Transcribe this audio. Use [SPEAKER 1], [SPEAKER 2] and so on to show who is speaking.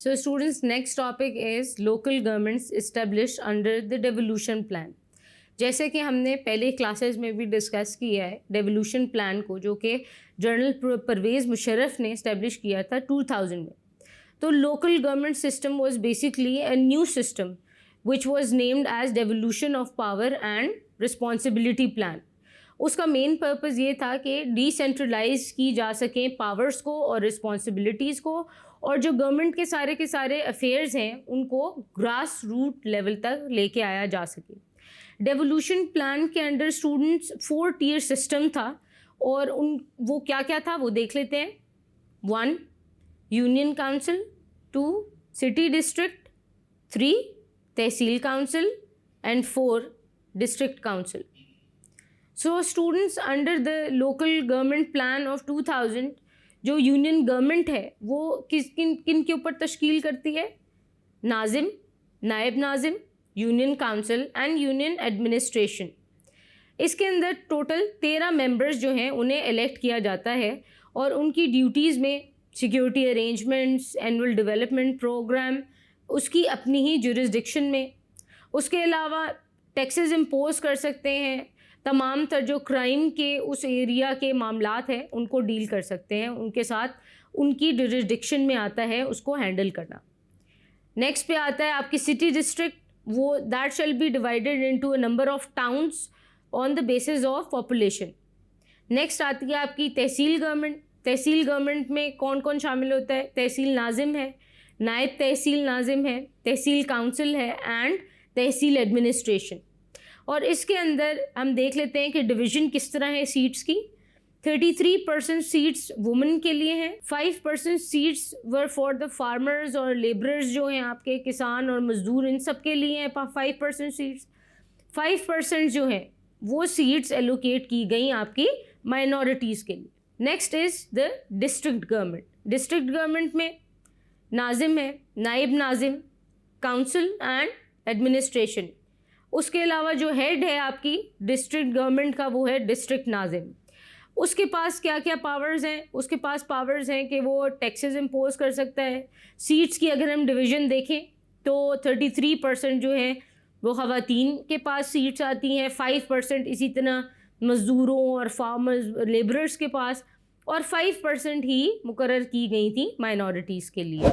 [SPEAKER 1] So students, next topic is local governments established under the devolution plan. جیسے کہ ہم نے پہلے کلاسز میں بھی ڈسکس کیا ہے ڈیولوشن پلان کو، جو کہ جنرل پرویز مشرف نے اسٹیبلش کیا تھا 2000 میں. تو local government system was basically a new system which was named as devolution of power and responsibility plan. اس کا مین پرپز یہ تھا کہ ڈی سینٹرلائز کی جا سکیں پاورس کو اور رسپانسبلٹیز کو، اور جو گورنمنٹ کے سارے افیئرز ہیں ان کو گراس روٹ لیول تک لے کے آیا جا سکے. ڈیولوشن پلان کے انڈر اسٹوڈنٹس 4 ٹیئر سسٹم تھا، اور وہ کیا کیا تھا وہ دیکھ لیتے ہیں. 1 union council, 2 city district, 3 tehsil council and 4 district council. So students under the local government plan of 2000 جو یونین گورنمنٹ ہے وہ کن کے اوپر تشکیل کرتی ہے؟ ناظم، نائب ناظم، union council and union administration. اس کے اندر ٹوٹل 13 ممبرز جو ہیں انہیں الیکٹ کیا جاتا ہے، اور ان کی ڈیوٹیز میں security arrangements, annual development programme اس کی اپنی ہی جورسڈکشن میں. اس کے علاوہ ٹیکسز امپوز کر سکتے ہیں، تمام تر جو کرائم کے اس ایریا کے معاملات ہیں ان کو ڈیل کر سکتے ہیں، ان کے ساتھ ان کی جورسڈکشن میں آتا ہے اس کو ہینڈل کرنا. نیکسٹ پہ آتا ہے آپ کی سٹی ڈسٹرکٹ. وہ that shall be divided into a number of towns on the basis of population. Next آتی ہے آپ کی تحصیل گورنمنٹ. تحصیل گورنمنٹ میں کون کون شامل ہوتا ہے؟ تحصیل ناظم ہے، نائب تحصیل ناظم ہے، تحصیل کاؤنسل ہے اینڈ تحصیل ایڈمنسٹریشن. اور اس کے اندر ہم دیکھ لیتے ہیں کہ ڈویژن کس طرح ہے سیٹس کی. 33% سیٹس وومن کے لیے ہیں، 5% seats were for the farmers اور لیبررز جو ہیں آپ کے کسان اور مزدور، ان سب کے لیے ہیں 5% سیٹس. 5% جو ہیں وہ سیٹس ایلوکیٹ کی گئیں آپ کی مائنورٹیز کے لیے. Next is the district government. District government میں ناظم ہے، نائب ناظم، کاؤنسل اینڈ ایڈمنسٹریشن. اس کے علاوہ جو ہیڈ ہے آپ کی ڈسٹرکٹ گورنمنٹ کا وہ ہے ڈسٹرکٹ ناظم. اس کے پاس کیا کیا پاورز ہیں؟ اس کے پاس پاورز ہیں کہ وہ ٹیکسز امپوز کر سکتا ہے. سیٹس کی اگر ہم ڈویژن دیکھیں تو 33% جو ہیں وہ خواتین کے پاس سیٹس آتی ہیں، 5% اسی طرح مزدوروں اور فارمرز لیبررز کے پاس، اور 5% ہی مقرر کی گئی تھیں مائنورٹیز کے لیے.